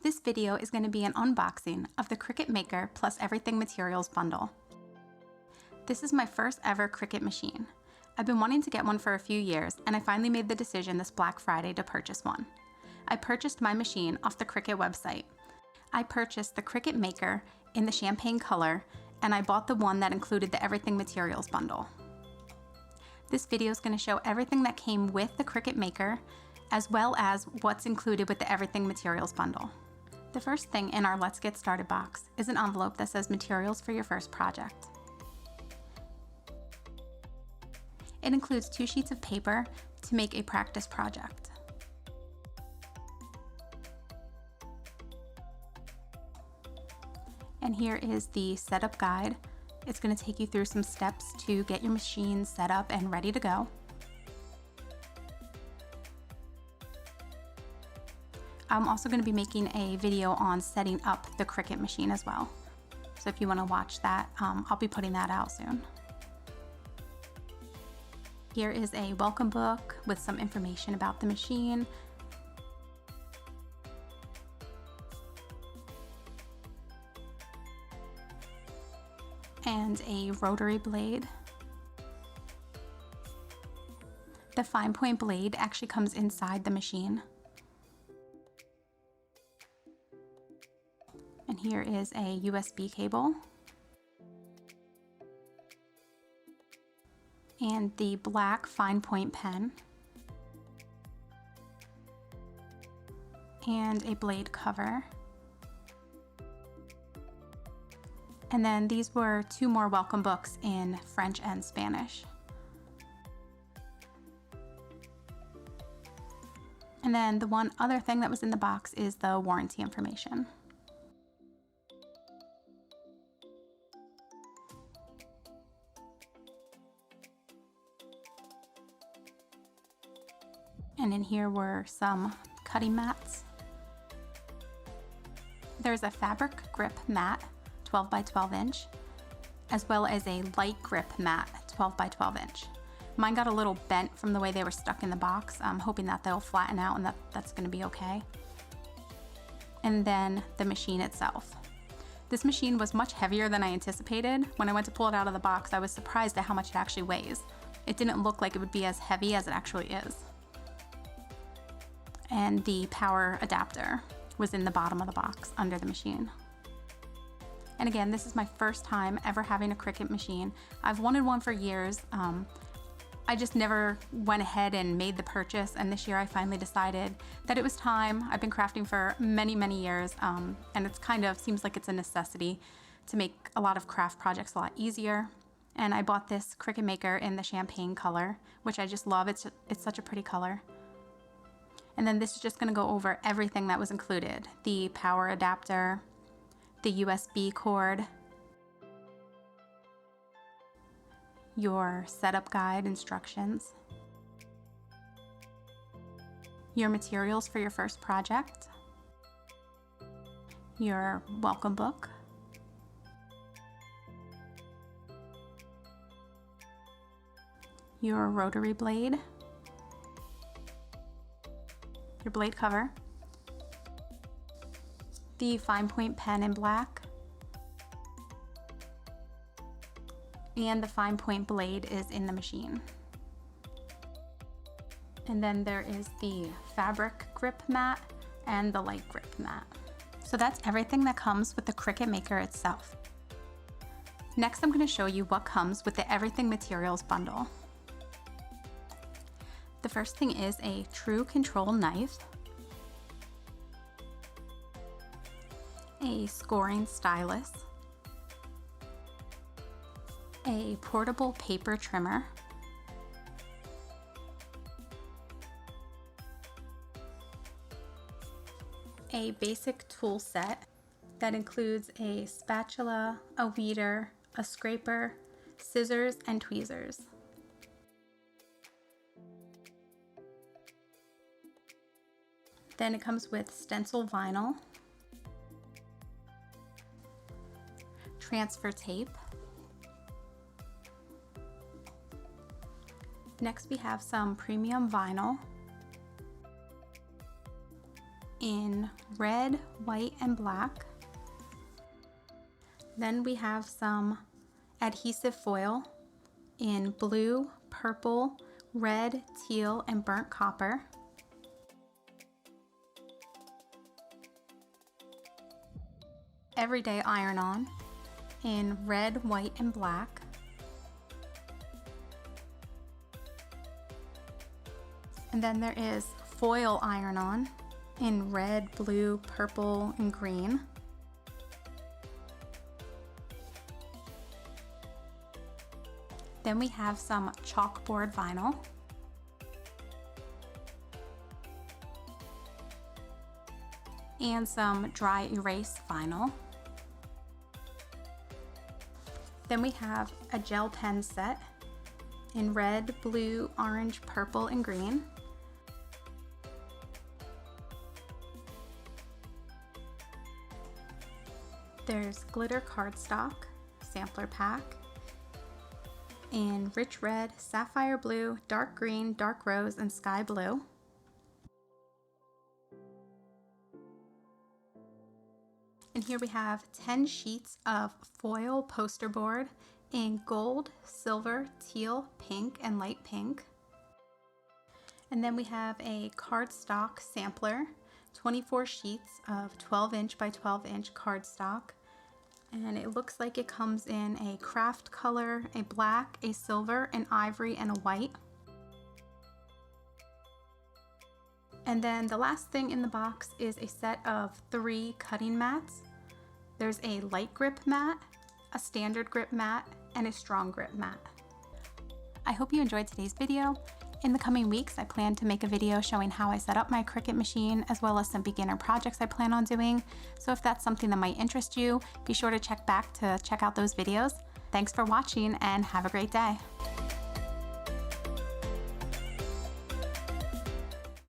This video is going to be an unboxing of the Cricut Maker plus Everything Materials bundle. This is my first ever Cricut machine. I've been wanting to get one for a few years, and I finally made the decision this Black Friday to purchase one. I purchased my machine off the Cricut website. I purchased the Cricut Maker in the champagne color, and I bought the one that included the Everything Materials bundle. This video is going to show everything that came with the Cricut Maker, as well as what's included with the Everything Materials bundle. The first thing in our Let's Get Started box is an envelope that says materials for your first project. It includes 2 sheets of paper to make a practice project. And here is the setup guide. It's going to take you through some steps to get your machine set up and ready to go. I'm also going to be making a video on setting up the Cricut machine as well. So if you want to watch that, I'll be putting that out soon. Here is a welcome book with some information about the machine. And a rotary blade. The fine point blade actually comes inside the machine. And here is a USB cable. And the black fine point pen. And a blade cover. And then these were 2 more welcome books in French and Spanish. And then the one other thing that was in the box is the warranty information. And in here were some cutting mats. There's a fabric grip mat, 12 by 12 inch, as well as a light grip mat, 12 by 12 inch. Mine got a little bent from the way they were stuck in the box. I'm hoping that they'll flatten out and that's gonna be okay. And then the machine itself. This machine was much heavier than I anticipated. When I went to pull it out of the box, I was surprised at how much it actually weighs. It didn't look like it would be as heavy as it actually is. And the power adapter was in the bottom of the box under the machine. And again, this is my first time ever having a Cricut machine. I've wanted one for years. I just never went ahead and made the purchase, and this year I finally decided that it was time. I've been crafting for many, many years, and it's kind of seems like it's a necessity to make a lot of craft projects a lot easier. And I bought this Cricut Maker in the champagne color, which I just love. It's such a pretty color. And then this is just gonna go over everything that was included. The power adapter, the USB cord, your setup guide instructions, your materials for your first project, your welcome book, your rotary blade, your blade cover, the fine point pen in black, and the fine point blade is in the machine. And then there is the fabric grip mat and the light grip mat. So that's everything that comes with the Cricut Maker itself. Next, I'm going to show you what comes with the Everything Materials bundle. The first thing is a true control knife, a scoring stylus, a portable paper trimmer, a basic tool set that includes a spatula, a weeder, a scraper, scissors, and tweezers. Then it comes with stencil vinyl, transfer tape, Next we have some premium vinyl, in red, white, and black. Then we have some adhesive foil in blue, purple, red, teal, and burnt copper. Everyday iron-on in red, white, and black. And then there is foil iron-on in red, blue, purple, and green. Then we have some chalkboard vinyl. And some dry erase vinyl. Then we have a gel pen set in red, blue, orange, purple, and green. There's glitter cardstock sampler pack in rich red, sapphire blue, dark green, dark rose, and sky blue. And here we have 10 sheets of foil poster board in gold, silver, teal, pink, and light pink. And then we have a cardstock sampler, 24 sheets of 12-inch by 12-inch cardstock. And it looks like it comes in a craft color, a black, a silver, an ivory, and a white. And then the last thing in the box is a set of 3 cutting mats. There's a light grip mat, a standard grip mat, and a strong grip mat. I hope you enjoyed today's video. In the coming weeks, I plan to make a video showing how I set up my Cricut machine, as well as some beginner projects I plan on doing. So if that's something that might interest you, be sure to check back to check out those videos. Thanks for watching and have a great day.